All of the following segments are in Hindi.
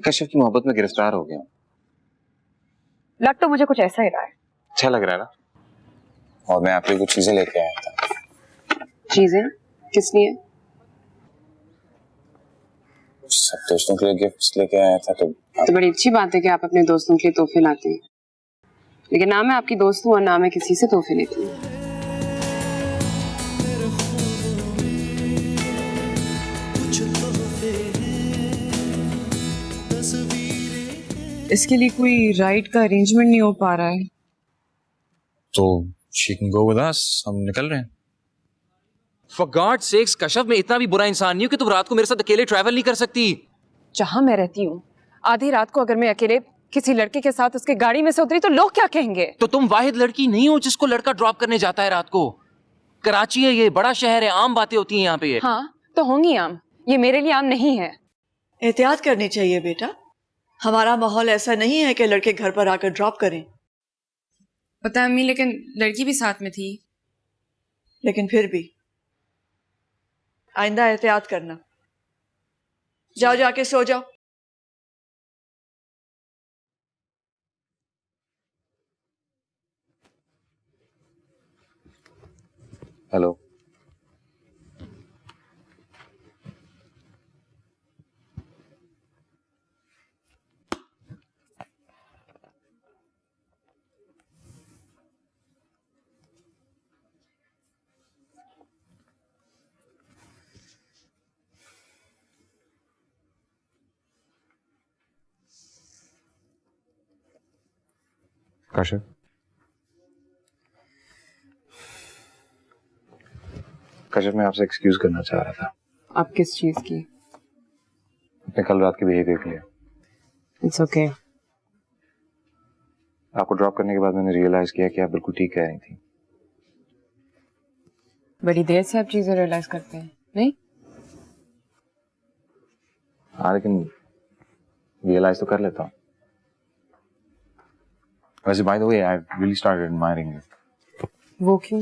कश्यप की मोहब्बत में गिरफ्तार हो गया हूँ। लग तो मुझे कुछ ऐसा ही रहा है। अच्छा लग रहा है ना? और मैं आपके लिए कुछ चीजें लेके आया था। चीजें? किस लिए? सब दोस्तों के लिए गिफ्ट्स लेके आया था। तो बड़ी अच्छी बात है कि आप अपने दोस्तों के लिए तोहफे लाते हैं, लेकिन ना मैं आपकी दोस्त हूँ और ना मैं किसी से तोहफे लेती हूँ। इसके लिए कोई राइड का अरेंजमेंट नहीं हो पा रहा है। तो she can go with us, हम निकल रहे हैं। For God's sakes, कश्यप, मैं इतना भी बुरा इंसान नहीं हूँ कि तुम रात को मेरे साथ अकेले ट्रैवल नहीं कर सकती। जहाँ मैं रहती हूँ, आधी रात को अगर मैं अकेले किसी लड़के के साथ उसके गाड़ी में से उतरी तो लोग क्या कहेंगे? तो तुम वाहिद लड़की नहीं हो जिसको लड़का ड्रॉप करने जाता है रात को। कराची है, ये बड़ा शहर है, आम बातें होती हैं यहाँ पे। हाँ तो होंगी आम, ये मेरे लिए आम नहीं है। एहतियात करनी चाहिए बेटा, हमारा माहौल ऐसा नहीं है कि लड़के घर पर आकर ड्रॉप करें। पता है अम्मी, लेकिन लड़की भी साथ में थी। लेकिन फिर भी आइंदा एहतियात करना। जाओ, जाके सो जाओ। हेलो। कश्यप, कश्यप मैं आपसे एक्सक्यूज करना चाह रहा था। आप किस चीज की? अपने कल रात के बिहेवियर के लिए। It's okay. आपको ड्रॉप करने के बाद मैंने रियलाइज किया कि आप बिल्कुल ठीक कह रही थी। बड़ी देर से आप चीजें रियलाइज करते हैं, नहीं? हाँ, लेकिन रियलाइज तो कर लेता हूँ। वैसे by the way, I really started admiring you. वो क्यों?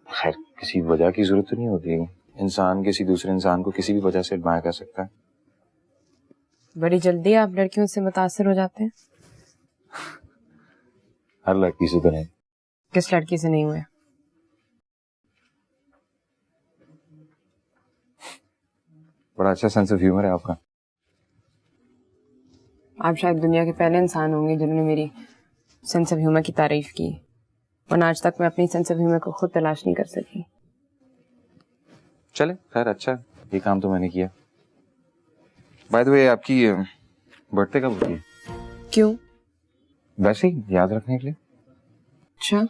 खैर, किसी वजह की जरूरत तो नहीं होती। इंसान किसी दूसरे इंसान को किसी भी वजह से एडमायर कर सकता है। बड़ी जल्दी आप लड़कियों से मुतासिर हो जाते हैं। हर लड़की से तो नहीं। किस लड़की से नहीं हुए? बड़ा अच्छा सेंस ऑफ ह्यूमर है आपका। आप शायद दुनिया के पहले इंसान होंगे जिन्होंने मेरी सेंस ऑफ ह्यूमर की तारीफ की, वरना आज तक मैं अपनी सेंस ऑफ ह्यूमर को खुद तलाश नहीं कर सकी। चले, खैर अच्छा, ये काम तो मैंने किया। बाय द वे, आपकी बर्थडे कब होती है? क्यों? वैसे ही याद रखने के लिए। अच्छा,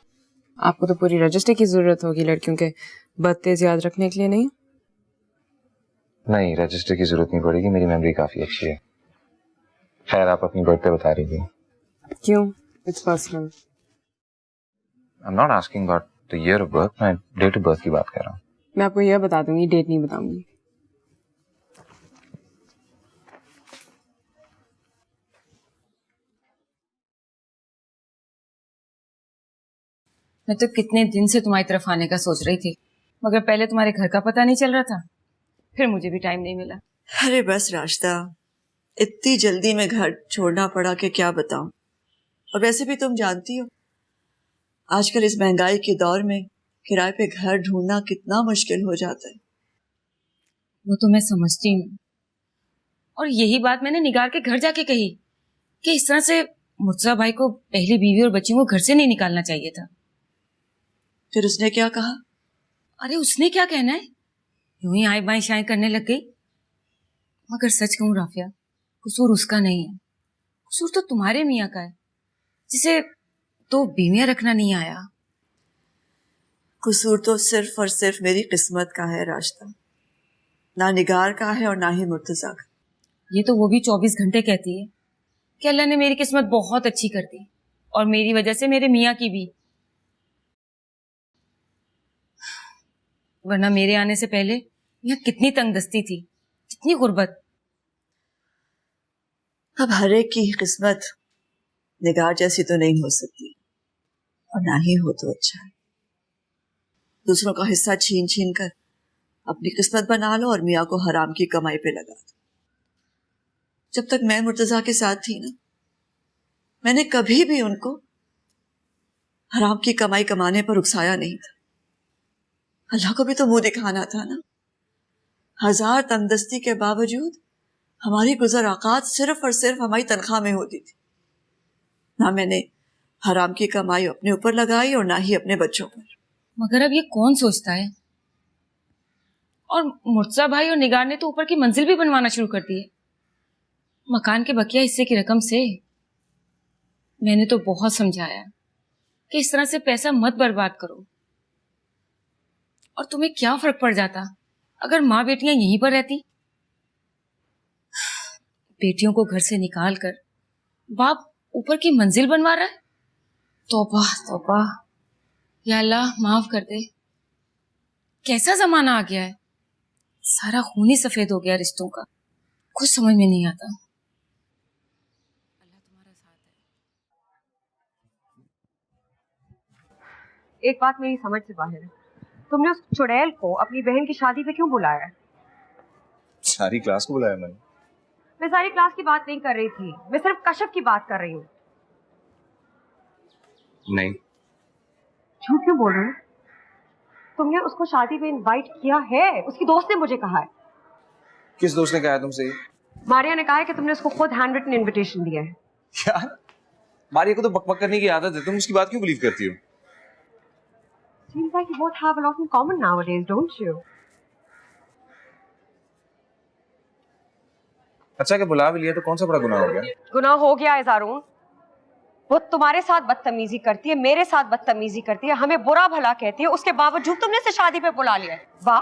आपको तो पूरी रजिस्टर की जरूरत होगी लड़कियों के बर्थडे याद रखने के लिए, नहीं? नहीं, रजिस्टर की जरूरत नहीं पड़ेगी, मेरी मेमोरी काफी अच्छी है। खैर, आप अपनी बर्थडे बता रही थी। क्यों? It's personal. I am not asking about the year of birth, मैं डेट ऑफ बर्थ की बात कर रहा हूँ। मैं आपको यह बता दूंगी, डेट नहीं बताऊंगी। मैं तो कितने दिन से तुम्हारी तरफ आने का सोच रही थी, मगर पहले तुम्हारे घर का पता नहीं चल रहा था, फिर मुझे भी टाइम नहीं मिला। अरे बस रास्ता, इतनी जल्दी में घर छोड़ना पड़ा कि क्या बताऊं। और वैसे भी तुम जानती हो, आजकल इस महंगाई के दौर में किराए पे घर ढूंढना कितना मुश्किल हो जाता है। वो तो मैं समझती हूँ, और यही बात मैंने निगार के घर जाके कही कि इस तरह से मुर्तजा भाई को पहली बीवी और बच्चियों को घर से नहीं निकालना चाहिए था। फिर उसने क्या कहा? अरे उसने क्या कहना है, यूं ही आए बाएं शाएं करने लग गई। मगर सच कहूं राफिया, कसूर उसका नहीं है, कसूर तो तुम्हारे मियाँ का है, जिसे तो बीवियां रखना नहीं आया। कसूर तो सिर्फ और सिर्फ मेरी किस्मत का है रास्ता, ना निगार का है और ना ही मुर्तजा का। ये तो वो भी 24 घंटे कहती है कि अल्लाह ने मेरी किस्मत बहुत अच्छी कर दी, और मेरी वजह से मेरे मियाँ की भी। वरना मेरे आने से पहले यहाँ कितनी तंगदस्ती थी, कितनी गुर्बत। अब हर एक की किस्मत निगार जैसी तो नहीं हो सकती, और ना ही हो तो अच्छा है। दूसरों का हिस्सा छीन छीन कर अपनी किस्मत बना लो और मियाँ को हराम की कमाई पे लगा दो। जब तक मैं मुर्तजा के साथ थी ना, मैंने कभी भी उनको हराम की कमाई कमाने पर उकसाया नहीं था। अल्लाह को भी तो मुंह दिखाना था ना। 1000 तंगदस्ती के बावजूद हमारी गुजर औकात सिर्फ और सिर्फ हमारी तनख्वाह में होती थी। ना मैंने हराम की कमाई अपने ऊपर लगाई और ना ही अपने बच्चों पर। मगर अब ये कौन सोचता है? और मुर्तजा भाई और निगार ने तो ऊपर की मंजिल भी बनवाना शुरू कर दी है। मकान के बकिया हिस्से की रकम से। मैंने तो बहुत समझाया कि इस तरह से पैसा मत बर्बाद करो। और तुम्हें क्या फर्क पड़ जाता अगर माँ बेटियां यहीं पर रहती? बेटियों को घर से निकाल कर बाप ऊपर की मंजिल बनवा रहा है। तौबा तौबा, या अल्लाह माफ कर दे। कैसा जमाना आ गया है, सारा खून ही सफेद हो गया रिश्तों का। कुछ समझ में नहीं आता। अल्लाह तुम्हारा साथ है। एक बात मेरी समझ से बाहर है, तुमने उस चुड़ैल को अपनी बहन की शादी पे क्यों बुलाया है? सारी क्लास को बुलाया मैंने। मैं सारी क्लास की बात नहीं कर रही थी, मैं सिर्फ कश्यप की बात कर रही हूँ। नहीं। झूठ क्यों बोल रहे हो? तुमने उसको शादी में इनवाइट किया है, उसकी दोस्त ने मुझे कहा है। किस दोस्त ने कहा तुमसे? मारिया ने कहा है कि तुमने उसको खुद हैंड रिटन इन्विटेशन दिया है। यार, मारिया को तो बकबक करने की आदत है, तुम उसकी बात क्यों बिलीव करती हो? Seems like you both have a lot in common nowadays, don't you? अच्छा, कि बुला भी लिया तो कौन सा बड़ा गुनाह हो गया? गुनाह हो गया है ज़ारून। वो तुम्हारे साथ बदतमीजी करती है, मेरे साथ बदतमीजी करती है, हमें बुरा भला कहती है, उसके बावजूद तुमने इसे शादी पे बुला लिया है। वाह,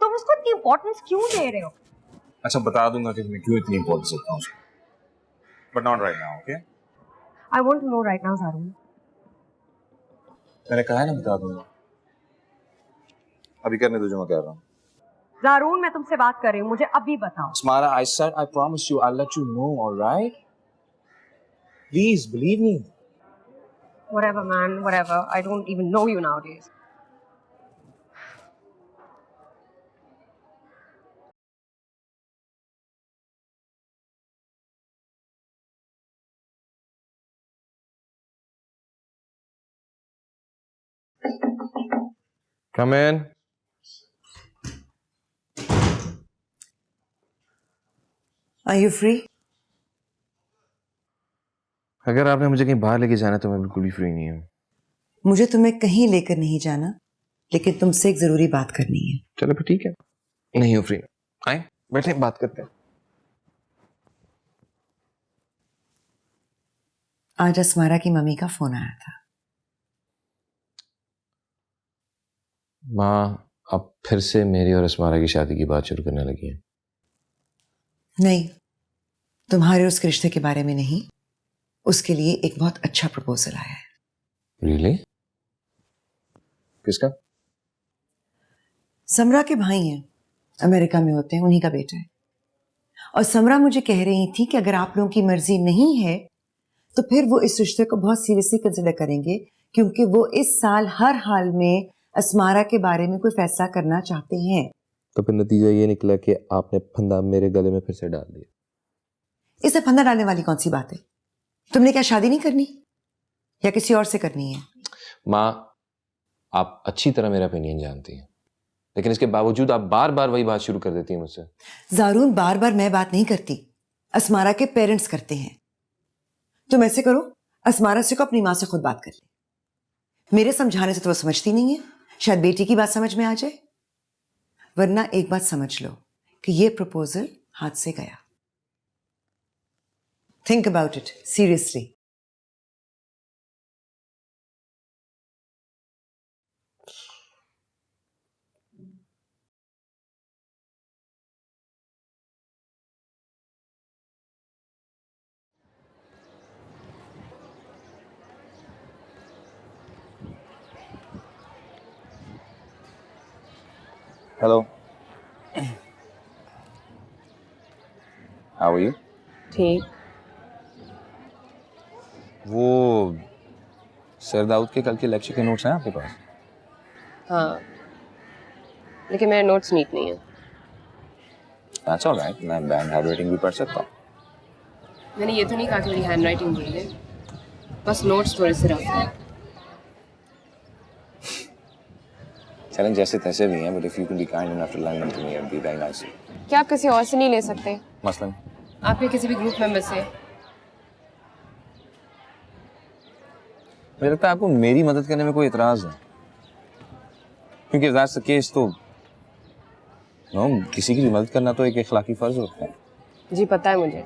तुम उसको इतनी इंपॉर्टेंस क्यों दे रहे हो? अच्छा, बता दूंगा कि मैं क्यों इतनी इंपॉर्टेंस देता हूँ उसको, but not right now, okay? I want to know right now, ज़ारून। मैंने कहा है ना, बता दूंगा। अभी करने दो जो मैं कह रहा हूँ। ज़ारून, मैं तुमसे बात कर रही हूँ, मुझे अभी बताओ। Smara, I said I promise you I'll let you know, all right? Please believe me. Whatever, man, whatever. I don't even know you nowadays. Come in. Are you free? अगर आपने मुझे कहीं बाहर लेके जाना है तो मैं बिल्कुल भी फ्री नहीं हूँ। मुझे तुम्हें कहीं लेकर नहीं जाना, लेकिन तुमसे एक जरूरी बात करनी है। चलो फिर ठीक है, नहीं हूँ फ्री। आए बैठे बात करते हैं। आज अस्मारा की मम्मी का फोन आया था। माँ अब फिर से मेरी और अस्मारा की शादी की बात शुरू करने लगी है। नहीं, तुम्हारे उस रिश्ते के बारे में नहीं, उसके लिए एक बहुत अच्छा प्रपोजल आया है। Really? किसका? समरा के भाई हैं, अमेरिका में होते हैं, उन्हीं का बेटा है। और समरा मुझे कह रही थी कि अगर आप लोगों की मर्जी नहीं है तो फिर वो इस रिश्ते को बहुत सीरियसली कंसिडर करेंगे, क्योंकि वो इस साल हर हाल में अस्मारा के बारे में कोई फैसला करना चाहते हैं। तो फिर नतीजा ये निकला कि आपने फंदा मेरे गले में फिर से डाल दिया। इसे फंदा डालने वाली कौन सी बात है? तुमने क्या शादी नहीं करनी या किसी और से करनी है? माँ, आप अच्छी तरह मेरा ओपिनियन जानती हैं, लेकिन इसके बावजूद आप बार बार वही बात शुरू कर देती हैं मुझसे। ज़ारून, बार बार मैं बात नहीं करती, अस्मारा के पेरेंट्स करते हैं। तुम ऐसे करो, अस्मारा से को अपनी माँ से खुद बात कर ले। मेरे समझाने से तो वो समझती नहीं है, शायद बेटी की बात समझ में आ जाए। वरना एक बात समझ लो कि ये प्रपोजल हाथ से गया। Think about it seriously. Hello, how are you? ठीक। वो सर दाऊद के कल के लेक्चर के नोट्स हैं आपके पास? हाँ, लेकिन मेरे नोट्स नीट नहीं है। That's all right. मैं बैंड हैंड राइटिंग भी पढ़ सकता हूँ। मैंने ये तो नहीं कहा कि मेरी हैंड राइटिंग बुरी है, बस नोट्स थोड़े से रफ हैं। चलें जैसे तैसे भी हैं, but if you can be kind enough to lend them to me, it'd be very nice. क्या आप किसी और से नहीं ले सकते? मसलन आपके किसी भी ग्रुप मेंबर से? मुझे लगता है आपको मेरी मदद करने में कोई इतराज है, क्योंकि if that's the case तो किसी की भी मदद करना तो एक इखलाकी फर्ज होता है। जी पता है मुझे,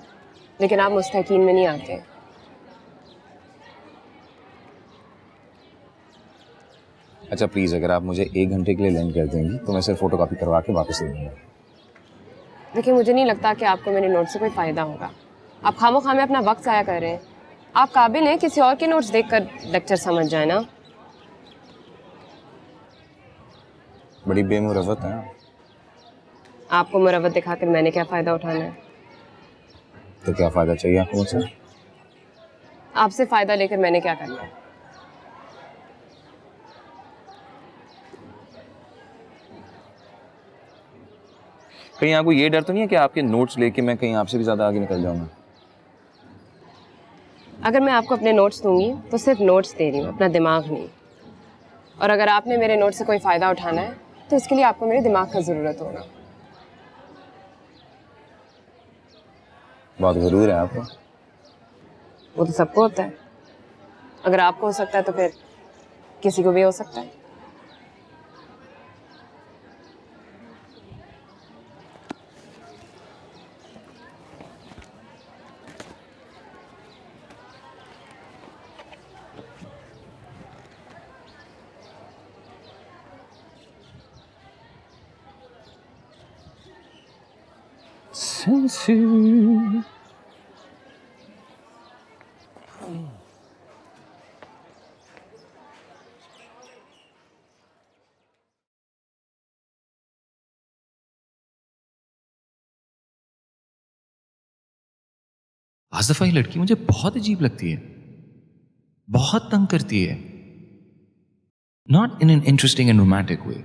लेकिन आप मुस्तकीन में नहीं आते। अच्छा प्लीज, अगर आप मुझे 1 घंटे के लिए लेंड कर देंगी तो मैं सिर्फ फोटोकॉपी करवा के वापस दे दूंगा। देखिए मुझे नहीं लगता कि आपको मेरे नोट से कोई फायदा होगा। आप खामोखा में अपना वक्त ज़ाया कर रहे हैं। आप काबिल हैं किसी और के नोट्स देखकर लेक्चर समझ जाए ना। बड़ी बेमुरवत है। आपको मुरवत दिखाकर मैंने क्या फ़ायदा उठाना है? तो क्या फायदा चाहिए आपको मुझसे? आपसे फ़ायदा लेकर मैंने क्या करना है? कहीं आपको ये डर तो नहीं है कि आपके नोट्स लेके मैं कहीं आपसे भी ज्यादा आगे निकल जाऊंगा? अगर मैं आपको अपने नोट्स दूंगी तो सिर्फ नोट्स दे रही हूँ, अपना दिमाग नहीं। और अगर आपने मेरे नोट से कोई फ़ायदा उठाना है तो इसके लिए आपको मेरे दिमाग का ज़रूरत होगा। बहुत गरूर है आपको। वो तो सबको होता है। अगर आपको हो सकता है तो फिर किसी को भी हो सकता है। आज दफा ये लड़की मुझे बहुत अजीब लगती है, बहुत तंग करती है। Not in an interesting and romantic way,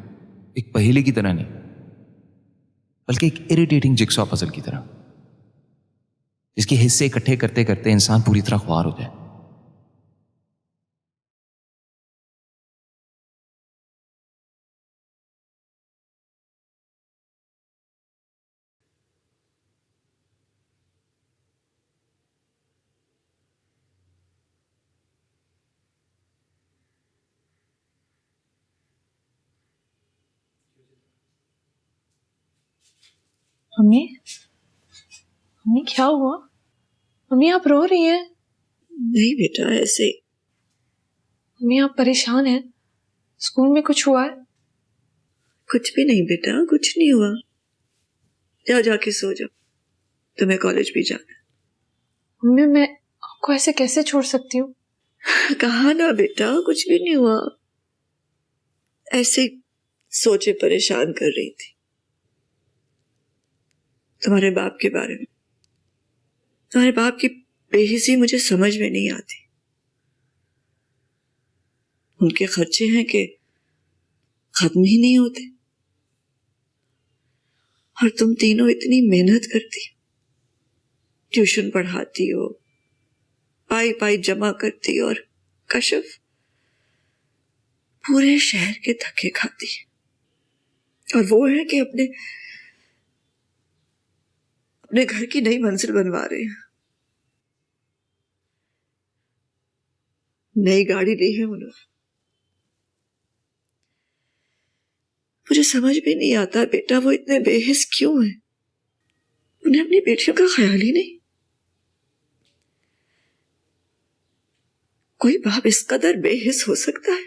एक पहेली की तरह नहीं, बल्कि एक इरिटेटिंग जिक्सॉ पजल की तरह, जिसके हिस्से इकट्ठे करते करते इंसान पूरी तरह ख्वार हो जाए। मम्मी, मम्मी क्या हुआ? मम्मी आप रो रही हैं? नहीं बेटा, ऐसे। मम्मी आप परेशान हैं? स्कूल में कुछ हुआ है? कुछ भी नहीं बेटा, कुछ नहीं हुआ। जाओ जाके सो जाओ, तुम्हें कॉलेज भी जाना है। मम्मी मैं आपको ऐसे कैसे छोड़ सकती हूँ? कहा ना बेटा, कुछ भी नहीं हुआ। ऐसे सोचे परेशान कर रही थी तुम्हारे बाप के बारे में। तुम्हारे बाप की बेहिसी मुझे समझ में नहीं आती। उनके खर्चे हैं कि खत्म ही नहीं होते, और तुम तीनों इतनी मेहनत करती हो, ट्यूशन पढ़ाती हो, पाई पाई जमा करती हो, और कशफ पूरे शहर के धक्के खाती है। और वो है कि अपने घर की नई मंजिल बनवा रहे हैं। नई गाड़ी ली है उन्होंने। मुझे समझ में नहीं आता बेटा, वो इतने बेहिस क्यों हैं? उन्हें अपनी बेटियों का ख्याल ही नहीं। कोई बाप इस कदर बेहिस हो सकता है?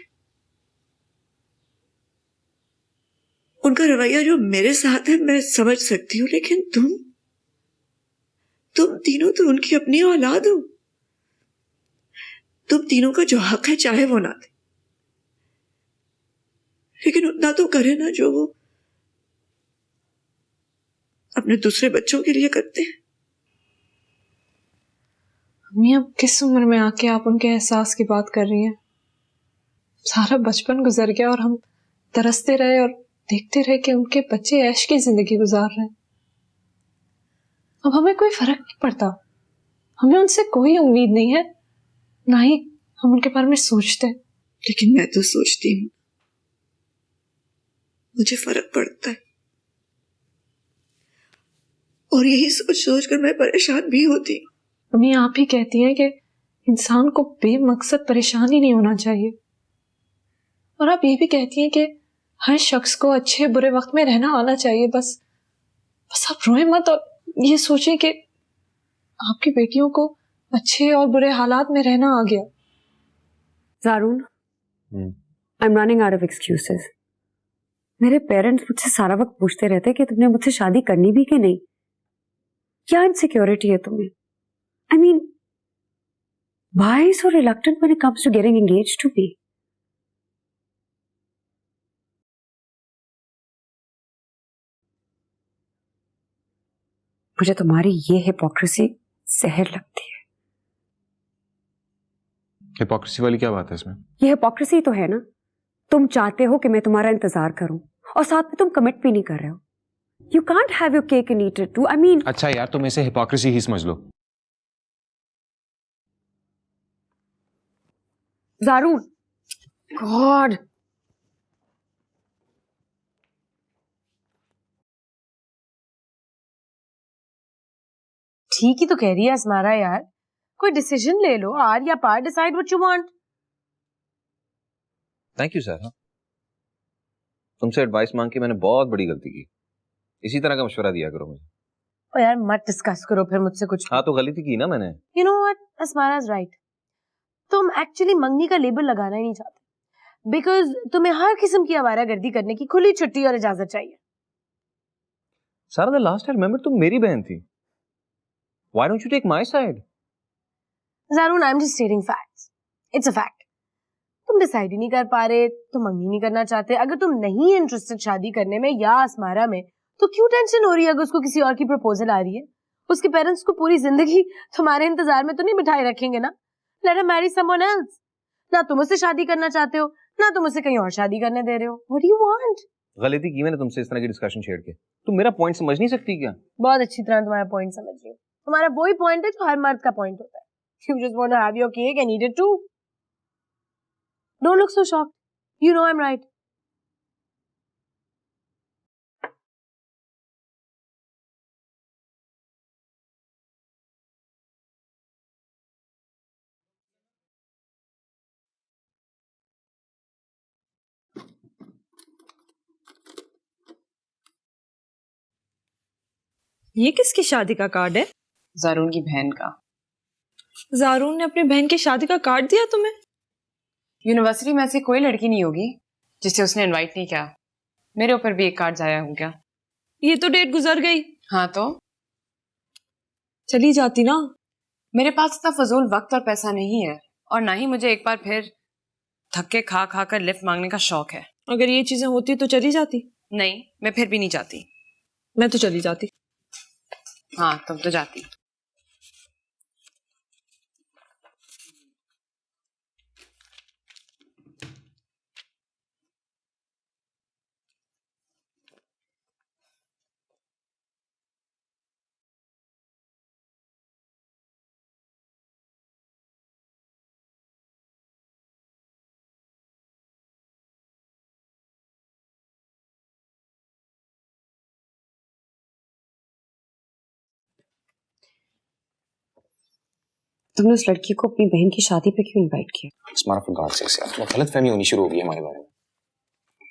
उनका रवैया जो मेरे साथ है मैं समझ सकती हूँ, लेकिन तुम तीनों तो उनकी अपनी औलाद हो। तुम तीनों का जो हक है चाहे वो ना दे, लेकिन उतना तो करे ना जो वो अपने दूसरे बच्चों के लिए करते हैं। मम्मी अब किस उम्र में आके आप उनके एहसास की बात कर रही हैं? सारा बचपन गुजर गया और हम तरसते रहे और देखते रहे कि उनके बच्चे ऐश की जिंदगी गुजार रहे हैं। अब हमें कोई फर्क नहीं पड़ता, हमें उनसे कोई उम्मीद नहीं है, ना ही हम उनके बारे में सोचते हैं। लेकिन मैं तो सोचती हूँ, मुझे फर्क पड़ता है, और यही सोच सोच कर मैं परेशान भी होती हूँ। अम्मी आप ही कहती हैं कि इंसान को बेमकसद परेशान ही नहीं होना चाहिए, और आप ये भी कहती हैं कि हर शख्स को अच्छे बुरे वक्त में रहना आना चाहिए। बस आप रोए मत और ये सोचें कि आपकी बेटियों को अच्छे और बुरे हालात में रहना आ गया। Zaroon, I am running out of excuses. मेरे पेरेंट्स मुझसे सारा वक्त पूछते रहते कि तुमने मुझसे शादी करनी भी कि नहीं। क्या इनसिक्योरिटी है तुम्हें? I mean, why so reluctant when it comes to getting engaged to me? मुझे तुम्हारी ये हिपोक्रेसी जहर लगती है। हिपोक्रेसी वाली क्या बात है इसमें? ये हिपोक्रेसी तो है ना, तुम चाहते हो कि मैं तुम्हारा इंतजार करूं और साथ में तुम कमिट भी नहीं कर रहे हो। You can't have your cake and eat it too. I mean, अच्छा यार, तुम इसे हिपोक्रेसी ही समझ लो। जारून, गॉड, ठीक ही तो कह रही है असमारा यार, कोई डिसीजन ले लो, आर या पार, decide what you want. Thank you sir. तुमसे एडवाइस मांग के मैंने बहुत बड़ी गलती की। इसी तरह का मशवरा दिया करो मुझे। ओ यार मत डिस्कस करो फिर मुझसे कुछ। हाँ तो गलती की ना मैंने। You know what, Asmara is right. तुम एक्चुअली मंगनी का लेबल लगाना ही नहीं चाहते, बिकॉज तुम्हें हर किस्म की आवारागर्दी करने की खुली छुट्टी और इजाजत चाहिए। सारा द लास्ट आई रिमेंबर तुम मेरी बहन थी। Why don't you take my side? Zaroon, I am just stating facts. It's a fact. तुम डिसाइड ही नहीं कर पा रहे, तुम मंगनी नहीं करना चाहते। अगर तुम नहीं इंटरेस्टेड शादी करने में या असमारा में, तो क्यों टेंशन हो रही है अगर उसको किसी और की प्रपोजल आ रही है? उसके पेरेंट्स को पूरी जिंदगी तुम्हारे इंतजार में तो नहीं बिठाए रखेंगे ना। Let her Mary someone else. ना तुम उससे शादी करना चाहते हो, ना तुम उसे कहीं और शादी करने दे रहे हो। What do you want? गलती की मैंने तुमसे इस तरह की डिस्कशन छेड़ के। तुम मेरा पॉइंट समझ नहीं सकती क्या? बहुत अच्छी तरह तुम्हारा पॉइंट समझ रही हूँ। तुम्हारा वही पॉइंट है जो हर मर्द का पॉइंट होता है। You just want to have your cake and eat it too. Don't look so shocked, you know I am right. ये किसकी शादी का कार्ड है? जारून की बहन का। जारून ने अपनी बहन की शादी का कार्ड दिया तुम्हें? यूनिवर्सिटी में ऐसी कोई लड़की नहीं होगी जिसे उसने इनवाइट नहीं किया। मेरे ऊपर भी एक कार्ड जाया हो गया। ये तो डेट गुजर गई। हाँ तो चली जाती ना। मेरे पास इतना फजूल वक्त और पैसा नहीं है, और ना ही मुझे एक बार फिर धक्के खा खा कर लिफ्ट मांगने का शौक है। अगर ये चीजें होती तो चली जाती। नहीं, मैं फिर भी नहीं जाती। मैं तो चली जाती। हाँ तुम तो जाती। तुमने उस लड़की को अपनी बहन की शादी पे क्यों इनवाइट किया? स्मार्ट फॉर गॉड सेक्स यार, तुम्हें गलतफहमी होनी शुरू हो गई है हमारे बारे में।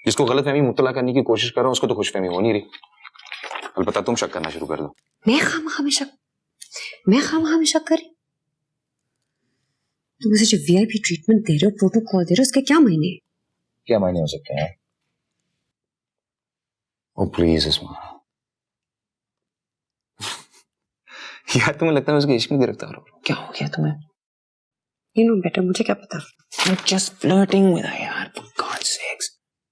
जिसको गलतफहमी मुब्तला करने की कोशिश कर रहा हूं उसको तो खुशफहमी हो नहीं रही। अलबत्ता तुम शक करना शुरू कर दो। मैं खामखा में शक करी? तुम मुझे जो वीआईपी ट्रीटमेंट दे रहे हो, प्रोटोकॉल दे रहे हो, उसके क्या मायने? क्या मायने हो सकते हैं? ओ प्लीज इस्मा। यार तुम्हें लगता है उसके इश्क में गिरफ्तार हो? क्या हो गया तुम्हें? यू नो बेटर, मुझे क्या पता। I'm just flirting with her यार, for God's sakes।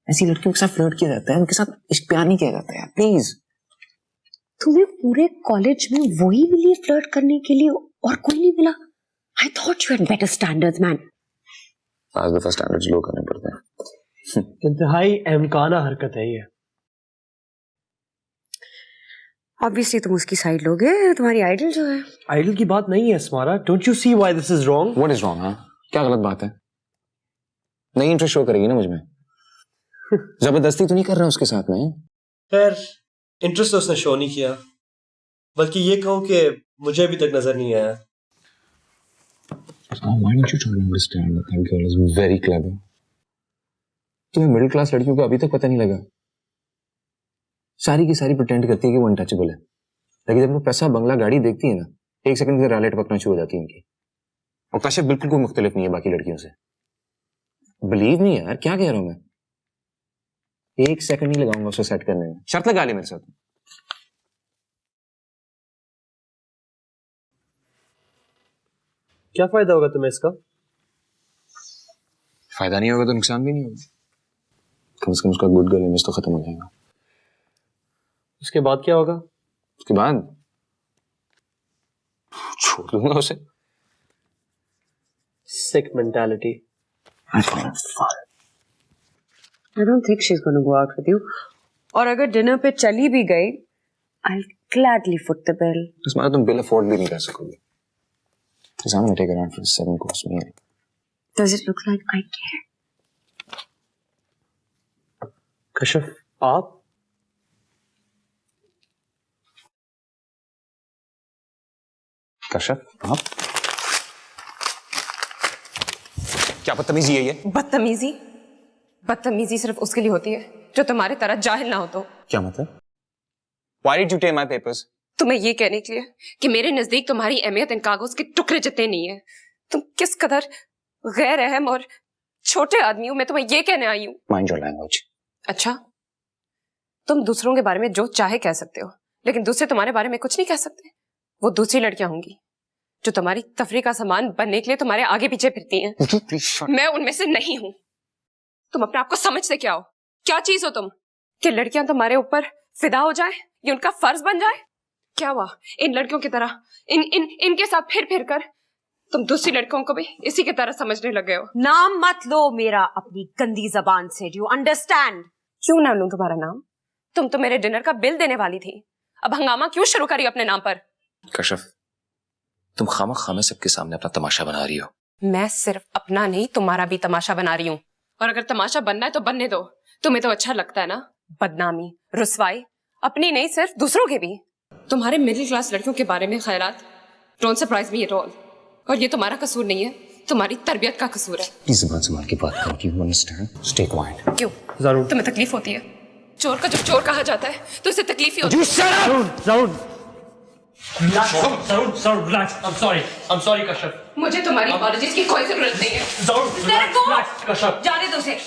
ऐसी लड़कियों के साथ फ्लर्ट किया जाता है, उनके साथ इश्क प्यार नहीं किया जाता यार, प्लीज। तुम्हें पूरे कॉलेज में वही मिली फ्लर्ट करने के लिए और कोई नहीं मिला? I thought you had better standards man. आज दफा स्टैंडर्ड्स लो करने पड़ते हैं। इंतहाई अहमकाना हरकत है ये। ऑब्वियसली तुम उसकी साइड लोगे, तुम्हारी आइडल जो है। आइडल की बात नहीं है Smara. Don't you see why this is wrong? What is wrong? हाँ, क्या गलत बात है? नहीं इंटरेस्ट शो करेगी ना मुझ में. जबरदस्ती तो नहीं कर रहा उसके साथ में. खैर, इंटरेस्ट तो उसने शो नहीं किया, बल्कि ये कहूँ कि मुझे अभी तक नजर नहीं आया. Why don't you try to understand that that girl is very clever? तुम्हें मिडिल क्लास लड़कियों को अभी तक पता नहीं लगा. सारी की सारी प्रिटेंड करती है कि वो अनटचेबल है, लेकिन जब वो पैसा बंगला गाड़ी देखती है ना, एक सेकंड के राले टपकना शुरू हो जाती है उनकी. और कश्यप बिल्कुल कोई मुख्तलिफ नहीं है बाकी लड़कियों से. बिलीव नहीं यार, क्या कह रहा हूं मैं. एक सेकंड नहीं लगाऊंगा उसे सेट करने में. शर्त लगा ली मेरे साथ. क्या फायदा होगा तुम्हें इसका? फायदा नहीं होगा तो नुकसान भी नहीं होगा. कम से कम उसका गुड गर्ल इमेज तो खत्म हो जाएगा. उसके बाद क्या होगा? उसके बाद छोड़ दूंगा उसे. सिक mentality. I don't think she's going to go out with you. और अगर डिनर पे चली भी गई, I'll gladly foot the bill. इसमें तुम बिल अफोर्ड भी नहीं कर सकोगे. Because I'm going to take her out for a 7-course meal. Does it look like I care? Kashyap, आप? कश्यप, आप? क्या बदतमीजी है ये? बदतमीजी? बदतमीजी सिर्फ उसके लिए होती है जो तुम्हारे तरह जाहिल ना हो. तो क्या मतलब? Why did you take my papers? तुम्हें ये कहने के लिए कि मेरे नजदीक तुम्हारी अहमियत इन कागज के टुकड़े जितने नहीं है. तुम किस कदर गैर अहम और छोटे आदमी हो, मैं तुम्हें ये कहने आई हूँ. Mind your language. अच्छा, तुम दूसरों के बारे में जो चाहे कह सकते हो, लेकिन दूसरे तुम्हारे बारे में कुछ नहीं कह सकते. वो दूसरी लड़कियां होंगी जो तुम्हारी तफरी का सामान बनने के लिए तुम्हारे आगे पीछे फिरती हैं. Would you please shut up? मैं उनमें से नहीं हूं. तुम अपने आप को समझते क्या हो? क्या चीज हो तुम कि लड़कियां तुम्हारे ऊपर फिदा हो जाए, ये उनका फर्ज बन जाए? क्या हुआ इन लड़कियों की तरह इनके साथ फिर फिर कर तुम दूसरी लड़कियों को भी इसी की तरह समझने लग गए हो? नाम मत लो मेरा अपनी गंदी जबान से. Do you understand? क्यों ना लूं तुम्हारा नाम? तुम तो मेरे डिनर का बिल देने वाली थी. अब हंगामा क्यों शुरू करी अपने नाम पर? कश्यप, तुम खामा सबके सामने अपना तमाशा बना रही हो. मैं सिर्फ अपना नहीं तुम्हारा भी तमाशा बना रही हूँ. और अगर तमाशा बनना है तो बनने दो. तुम्हें तो अच्छा लगता है ना बदनामी, रुसवाई, अपनी नहीं सिर्फ दूसरों के भी. तुम्हारे मिडिल क्लास लड़कियों के बारे में ख्यालात don't surprise me at all. और ये तुम्हारा कसूर नहीं है, तुम्हारी तरबियत का कसूर है. Please ज़बान संभाल के बात करो. You understand? Stay quiet. क्यों? ज़रूर. तुम्हें तकलीफ होती है? चोर का जब चोर कहा जाता है तो उसे तकलीफ ही होती है. ज़रूर. Relax. I'm sorry, Kashyap. मुझे तुम्हारी अपॉलजीज की कोई जरूरत नहीं है. ज़रूर. Relax, कश्यप. जाने दो उसे.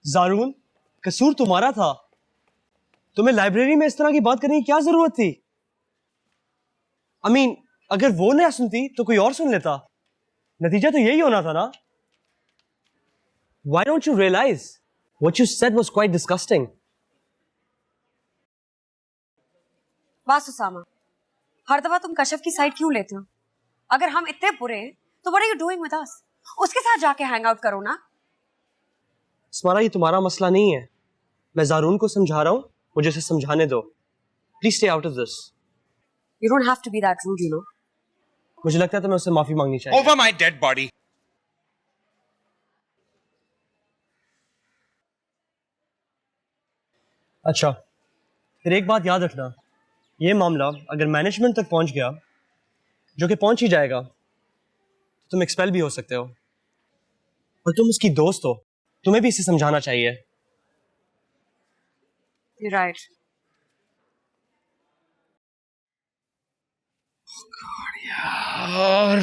ज़ारून, कसूर तुम्हारा था. तुम्हें लाइब्रेरी में इस तरह की बात करने की क्या जरूरत थी? I mean, अगर वो ना सुनती तो कोई और सुन लेता. नतीजा तो यही होना था ना. Why don't you realize what you said was quite disgusting? बस उसामा, हर दफा तुम कश्यप की साइड क्यों लेते हो? अगर हम इतने बुरे हैं तो what are you doing with us? उसके साथ जाके हैंग आउट करो ना. स्मारा, ये तुम्हारा मसला नहीं है. मैं ज़ारून को समझा रहा हूँ, मुझे इसे समझाने दो. Please stay out of this. You don't have to be that rude, you know. मुझे लगता है तुम्हें उससे माफी मांगनी चाहिए. Over my dead body. अच्छा, फिर एक बात याद रखना, ये मामला अगर मैनेजमेंट तक पहुंच गया, जो कि पहुंच ही जाएगा, तो तुम एक्सपेल भी हो सकते हो. और तुम उसकी दोस्त हो, तुम्हें भी इसे समझाना चाहिए. You're right. यार,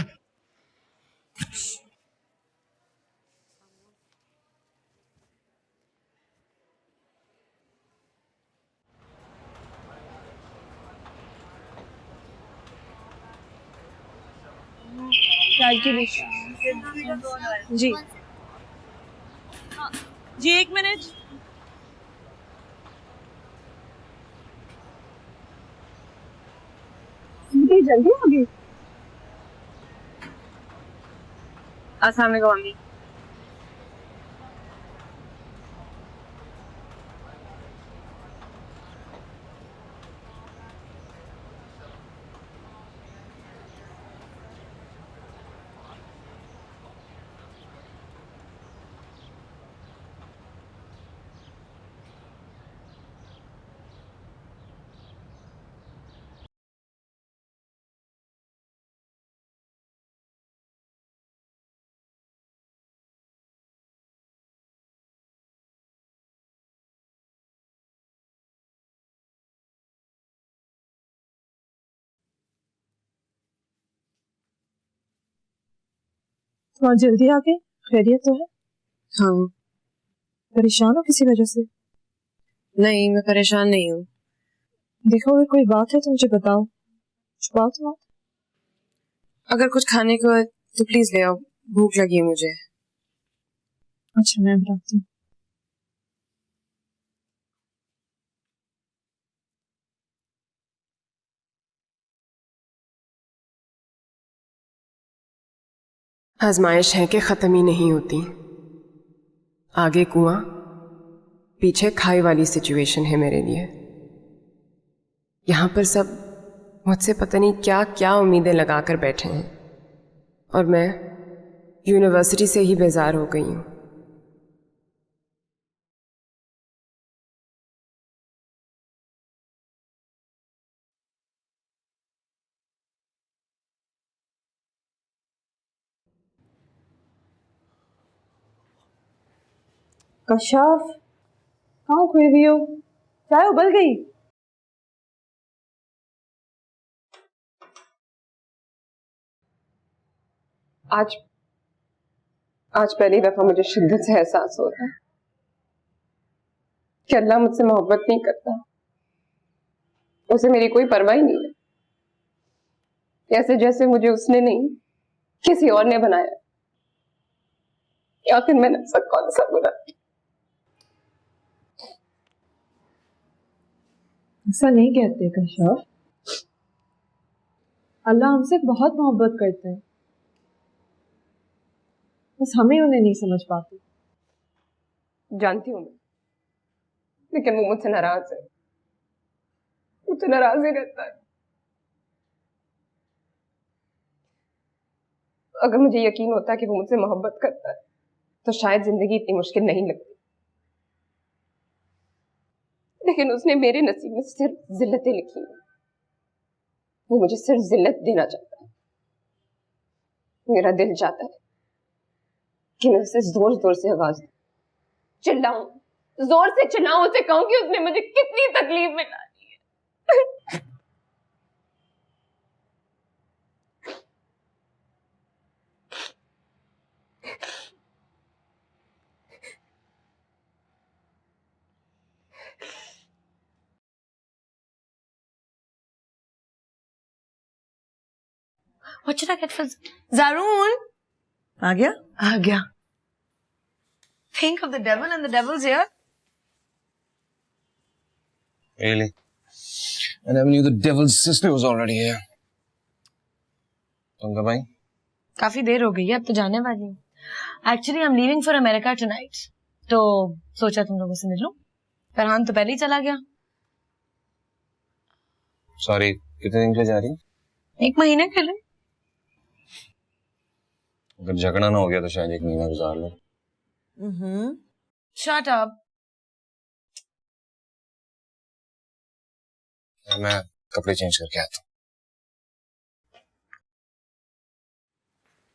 चाय की डिश जी जी 1 मिनट। जल्दी होगी। अस्सलाम वालेकुम अम्मी। थोड़ा जल्दी आ गए, खैरियत तो है? हाँ। परेशान हो किसी वजह से? नहीं, मैं परेशान नहीं हूँ। देखो अगर कोई बात है तो मुझे बताओ, छुपाओ तो मत। अगर कुछ खाने को है तो प्लीज ले आओ, भूख लगी है मुझे। अच्छा मैं बताती हूँ। आजमाइश है कि खत्म ही नहीं होती। आगे कुआं पीछे खाई वाली सिचुएशन है मेरे लिए। यहाँ पर सब मुझसे पता नहीं क्या क्या उम्मीदें लगाकर बैठे हैं और मैं यूनिवर्सिटी से ही बेजार हो गई हूँ। कशाफ कहाँ खोई हुई हो? चाय उबल गई? आज आज पहली दफा मुझे शिद्दत से एहसास हो रहा है कि अल्लाह मुझसे मोहब्बत नहीं करता, उसे मेरी कोई परवाह ही नहीं है। ऐसे जैसे मुझे उसने नहीं किसी और ने बनाया। आखिर मैंने ऐसा कौन सा गुनाह किया? ऐसा नहीं कहते कशाफ, अल्लाह हमसे बहुत मोहब्बत करते हैं, बस हमें उन्हें नहीं समझ पाते। जानती हूँ मैं, लेकिन वो मुझसे नाराज है, मुझसे नाराज ही रहता है। अगर मुझे यकीन होता कि वो मुझसे मोहब्बत करता है तो शायद जिंदगी इतनी मुश्किल नहीं लगती, लेकिन उसने मेरे नसीब में सिर्फ जिल्लतें लिखी हैं। वो मुझे सिर्फ जिल्लत देना चाहता है। मेरा दिल चाहता है कि मैं उसे जोर जोर से आवाज दूं, चिल्लाऊं, जोर से चिल्लाऊं, उसे कहूं कि उसने मुझे कितनी तकलीफ में डाली है। What should I get for Zaroon? आ गया? आ गया. Think of the devil and the devil's here. Really? I never knew the devil's sister was already here. तुम कब आई? काफी देर हो गई है, अब तो जाने वाली हूँ. Actually, I'm leaving for America tonight. तो सोचा तुम लोगों से मिल लूं. फरहान तो पहले ही चला गया. Sorry, कितने दिन के जा रही? 1 महीने के लिए. अगर झगड़ा ना हो गया तो शायद 1 महीना गुजार लो. Shut up. मैं कपड़े चेंज करके आता हूँ.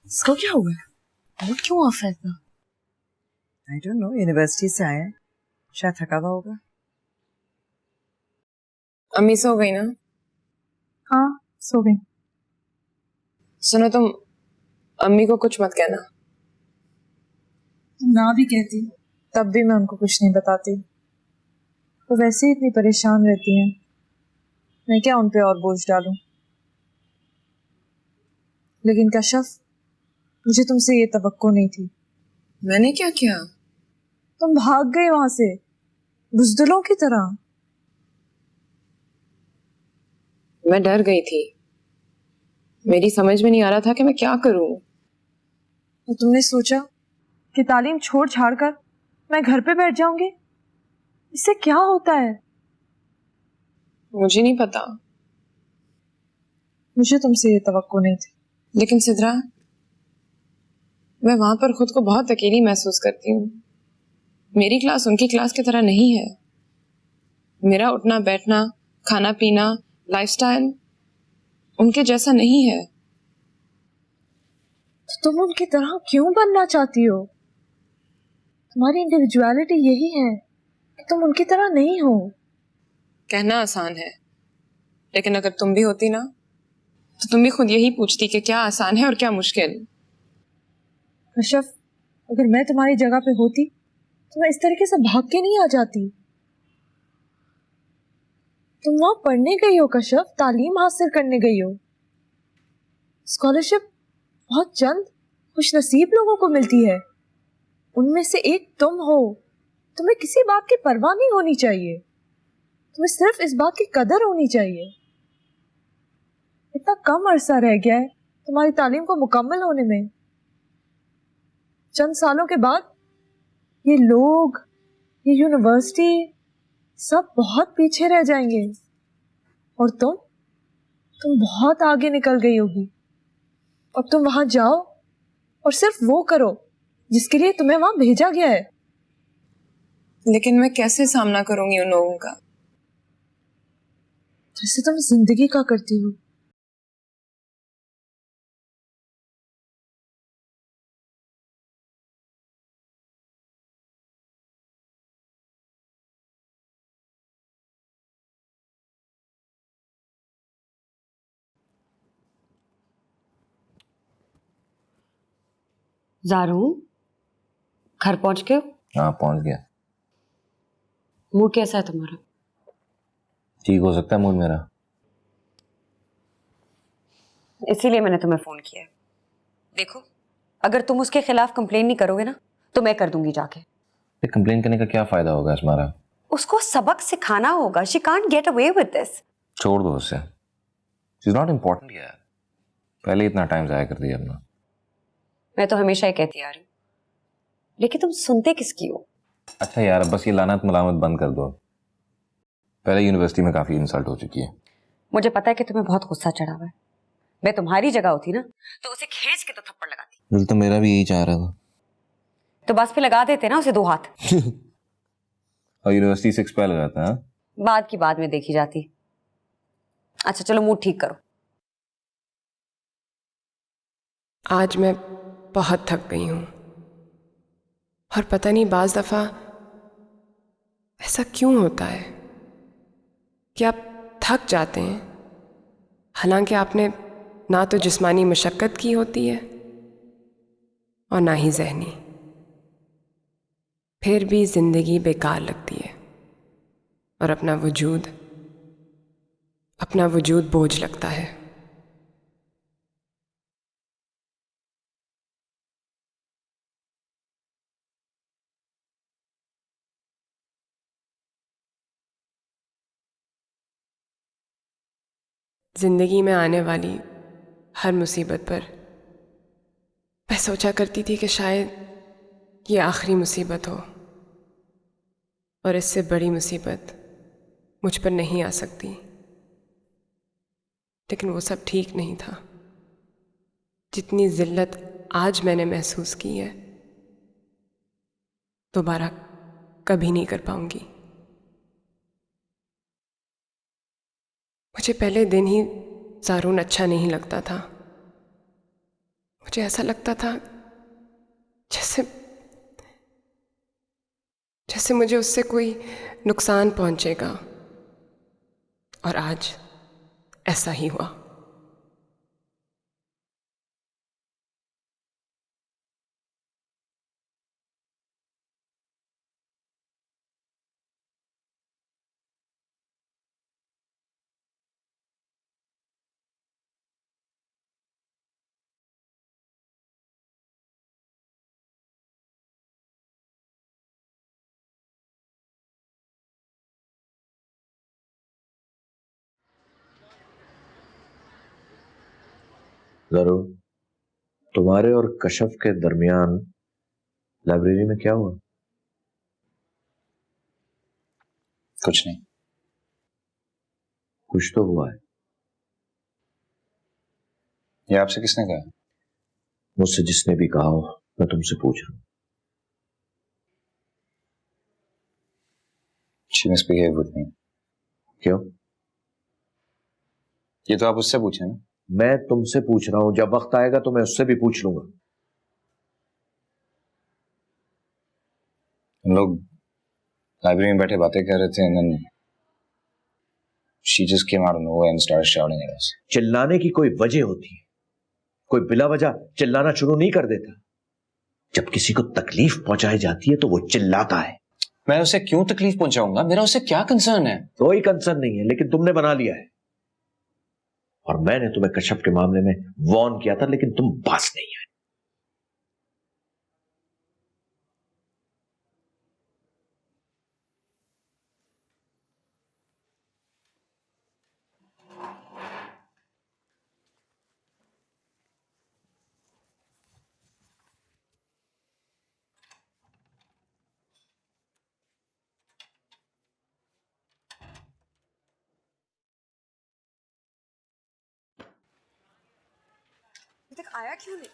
इसको क्या हुआ है? मूड क्यों ऑफ है इतना? आई डोंट नो, यूनिवर्सिटी से आया है, शायद थका हुआ होगा। अम्मी सो गई ना? हाँ सो गई। सुनो, तुम अम्मी को कुछ मत कहना। तुम ना भी कहती तब भी मैं उनको कुछ नहीं बताती, वो तो वैसे ही इतनी परेशान रहती हैं, मैं क्या उन पे और बोझ डालूं। लेकिन कशफ, मुझे तुमसे ये तवक्को नहीं थी। मैंने क्या किया? तुम भाग गए वहां से बुज़दिलों की तरह। मैं डर गई थी। मेरी समझ में नहीं आ रहा था कि मैं क्या करूं। तो तुमने सोचा कि तालीम छोड़ छाड़ कर मैं घर पे बैठ जाऊंगी? इससे क्या होता है? मुझे नहीं पता। मुझे तुमसे ये तवक्को नहीं थी। लेकिन सिद्रा, मैं वहां पर खुद को बहुत अकेली महसूस करती हूँ। मेरी क्लास उनकी क्लास की तरह नहीं है। मेरा उठना बैठना, खाना पीना, लाइफस्टाइल उनके जैसा नहीं है। तो तुम उनकी तरह क्यों बनना चाहती हो? तुम्हारी इंडिविजुअलिटी यही है कि तुम उनकी तरह नहीं हो। कहना आसान है, लेकिन अगर तुम भी होती ना, तो तुम भी खुद यही पूछती कि क्या आसान है और क्या मुश्किल। कशफ, अगर मैं तुम्हारी जगह पे होती तो मैं इस तरीके से भाग के नहीं आ जाती। तुम वहां पढ़ने गई हो कशफ, तालीम हासिल करने गई हो। स्कॉलरशिप बहुत चंद खुश नसीब लोगों को मिलती है। उनमें से एक तुम हो। तुम्हें किसी बात की परवाह नहीं होनी चाहिए। तुम्हें सिर्फ इस बात की कदर होनी चाहिए। इतना कम अरसा रह गया है तुम्हारी तालीम को मुकम्मल होने में। चंद सालों के बाद ये लोग, ये यूनिवर्सिटी सब बहुत पीछे रह जाएंगे और तुम बहुत आगे निकल गई होगी। अब तुम वहां जाओ और सिर्फ वो करो जिसके लिए तुम्हें वहां भेजा गया है। लेकिन मैं कैसे सामना करूंगी उन लोगों का? जैसे तुम जिंदगी का करती हो। जारून, घर पहुंच गए? हाँ पहुंच गया। मूड कैसा है तुम्हारा? ठीक हो सकता है मूड मेरा। इसीलिए मैंने तुम्हें फोन किया है। देखो, अगर तुम उसके खिलाफ कंप्लेन नहीं करोगे ना, तो मैं कर दूंगी जाके। कंप्लेन करने का क्या फायदा होगा इसमारा? उसको सबक सिखाना होगा। She can't get away with this. छोड़ दो उससे। शी इज नॉट इम्पोर्टेंट यार। पहले इतना टाइम जाया कर दिया अपना। मैं तो हमेशा ही कहती आ रही हूँ, लेकिन तुम सुनते किसकी हो? अच्छा यार, अब बस ये लानत मलामत बंद कर दो। पहले यूनिवर्सिटी में काफी इंसल्ट हो चुकी है। मुझे पता है कि तुम्हें बहुत गुस्सा चढ़ा हुआ है। मैं तुम्हारी जगह होती ना, तो उसे खींच के तो थप्पड़ लगाती। दिल तो मेरा भी यही चाह रहा था। तो बस फिर लगा देते ना उसे 2 हाथ। और यूनिवर्सिटी से एक्सपेल हो जाता है। बाद की बाद में देखी जाती। अच्छा चलो, मूड ठीक करो। आज मैं बहुत थक गई हूँ, और पता नहीं बाज दफा ऐसा क्यों होता है कि आप थक जाते हैं, हालांकि आपने ना तो जिस्मानी मशक्क़त की होती है और ना ही ज़हनी। फिर भी ज़िंदगी बेकार लगती है और अपना वजूद बोझ लगता है। ज़िंदगी में आने वाली हर मुसीबत पर मैं सोचा करती थी कि शायद ये आखिरी मुसीबत हो, और इससे बड़ी मुसीबत मुझ पर नहीं आ सकती। लेकिन वो सब ठीक नहीं था। जितनी ज़िल्लत आज मैंने महसूस की है, दोबारा कभी नहीं कर पाऊंगी। मुझे पहले दिन ही जारून अच्छा नहीं लगता था। मुझे ऐसा लगता था जैसे जैसे मुझे उससे कोई नुकसान पहुंचेगा, और आज ऐसा ही हुआ। जरूर। तुम्हारे और कशफ के दरमियान लाइब्रेरी में क्या हुआ? कुछ नहीं। कुछ तो हुआ है। ये आपसे किसने कहा? मुझसे जिसने भी कहा हो, मैं तुमसे पूछ रहा हूँ। She misbehaved with me. क्यों? ये तो आप उससे पूछे ना। मैं तुमसे पूछ रहा हूं, जब वक्त आएगा तो मैं उससे भी पूछ लूंगा। हम लोग लाइब्रेरी में बैठे बातें कर रहे थे and then she just came out of nowhere and started shouting at us. चिल्लाने की कोई वजह होती है, कोई बिला वजह चिल्लाना शुरू नहीं कर देता। जब किसी को तकलीफ पहुंचाई जाती है तो वो चिल्लाता है। मैं उसे क्यों तकलीफ पहुंचाऊंगा? मेरा उससे क्या कंसर्न है? कोई कंसर्न नहीं है, लेकिन तुमने बना लिया है। और मैंने तुम्हें कश्यप के मामले में वार्न किया था, लेकिन तुम पास नहीं आए। अभी तक आया क्यों नहीं?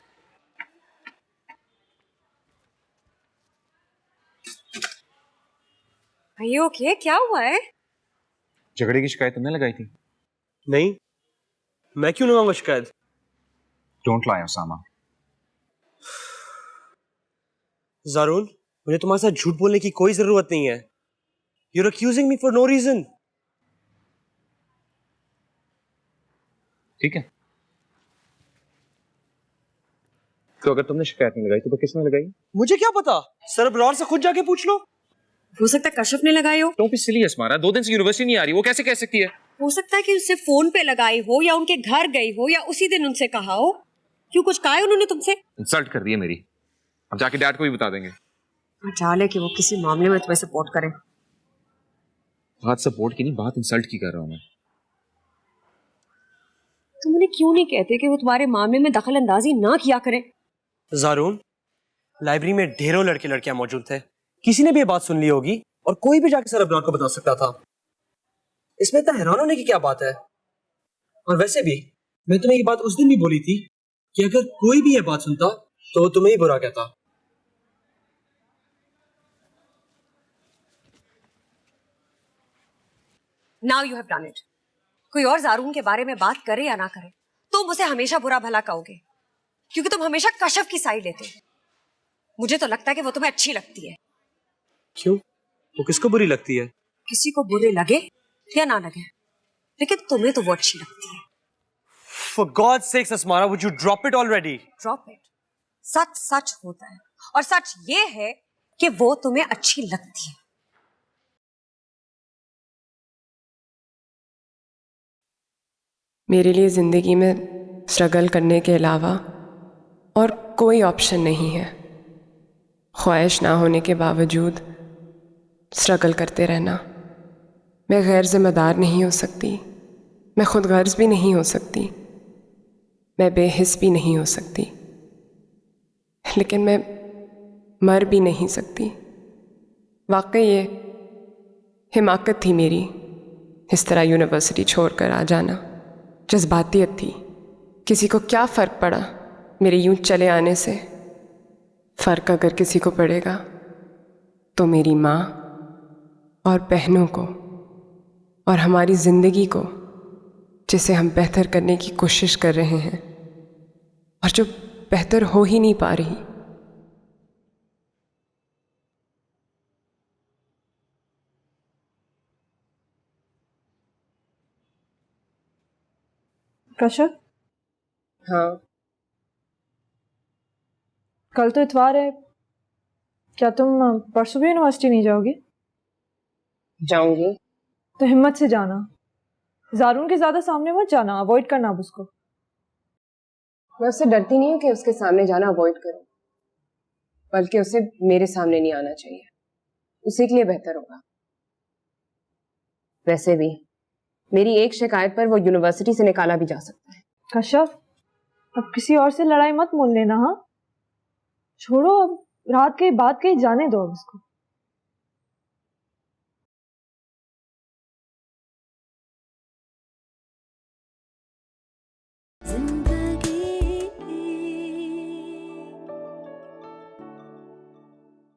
भाई ओके, क्या हुआ है? झगड़े की शिकायत तुमने लगाई थी? नहीं, मैं क्यों लगाऊंगा शिकायत? Don't lie Osama. जारून, मुझे तुम्हारे साथ झूठ बोलने की कोई जरूरत नहीं है। You're accusing me for no reason. ठीक है, तो अगर तुमने शिकायत नहीं लगाई तो किसने लगाई? मुझे क्या पता, सर अबरार से खुद जाके पूछ लो। हो सकता है कश्यप ने लगाई हो। Don't be silly अस्मारा, 2 दिन से यूनिवर्सिटी नहीं आ रही, वो कैसे कह सकती है? हो सकता है कि उससे फोन पे लगाई हो, या उनके घर गई हो, या उसी दिन उनसे कहा हो। क्यों, कुछ कहा है उन्होंने तुमसे? इंसल्ट कर दी है मेरी। अब जाके डैड को भी बता देंगे। चाले कि वो किसी मामले में तुम्हें सपोर्ट करे। बात सपोर्ट की नहीं, बात इंसल्ट की कर रहा हूं मैं। तुम उन्हें क्यों नहीं कहते कि वो तुम्हारे मामले में दखल अंदाजी ना किया करे? जारून, लाइब्रेरी में ढेरों लड़के लड़कियां मौजूद थे। किसी ने भी ये बात सुन ली होगी और कोई भी जाके सर अबरार को बता सकता था। इसमें इतना हैरान होने की क्या बात है? और वैसे भी मैं तुम्हें ये बात उस दिन भी बोली थी कि अगर कोई भी ये बात सुनता तो वो तुम्हें ही बुरा कहता। Now you have done it. कोई और जारून के बारे में बात करे या ना करे, तुम उसे हमेशा बुरा भला कहोगे, क्योंकि तुम हमेशा कश्यप की साइड लेते हो। मुझे तो लगता है कि वो तुम्हें अच्छी लगती है। क्यों? वो किसको बुरी लगती है? किसी को बुरे लगे या ना लगे, लेकिन तुम्हें तो वो अच्छी लगती है। For God's sakes, Asmara, would you drop it already? Drop it। सच सच होता है, और सच ये है कि वो तुम्हें अच्छी लगती है। मेरे लिए ज़िंदगी में स्ट्रगल करने के अलावा और कोई ऑप्शन नहीं है। ख्वाहिश ना होने के बावजूद स्ट्रगल करते रहना। मैं गैर ज़िम्मेदार नहीं हो सकती, मैं खुद गर्ज भी नहीं हो सकती, मैं बेहिस भी नहीं हो सकती, लेकिन मैं मर भी नहीं सकती। वाकई ये हिमाकत थी मेरी, इस तरह यूनिवर्सिटी छोड़कर आ जाना। जज्बातियत थी। किसी को क्या फ़र्क पड़ा मेरे यूं चले आने से? फ़र्क अगर किसी को पड़ेगा तो मेरी माँ और बहनों को और हमारी ज़िंदगी को, जिसे हम बेहतर करने की कोशिश कर रहे हैं और जो बेहतर हो ही नहीं पा रही। कश्यप, हाँ, कल तो इतवार है, क्या तुम परसों भी यूनिवर्सिटी नहीं जाओगी? जाऊंगी। तो हिम्मत से जाना, जारून के ज्यादा सामने मत जाना, अवॉइड करना अब उसको। मैं उससे डरती नहीं हूँ कि उसके सामने जाना अवॉइड करूं, बल्कि उसे मेरे सामने नहीं आना चाहिए, उसी के लिए बेहतर होगा। वैसे भी मेरी एक शिकायत पर वो यूनिवर्सिटी से निकाला भी जा सकता है। कश्यप, अब किसी और से लड़ाई मत मोल लेना। हाँ, छोड़ो, अब रात की बात कही जाने दो अब उसको।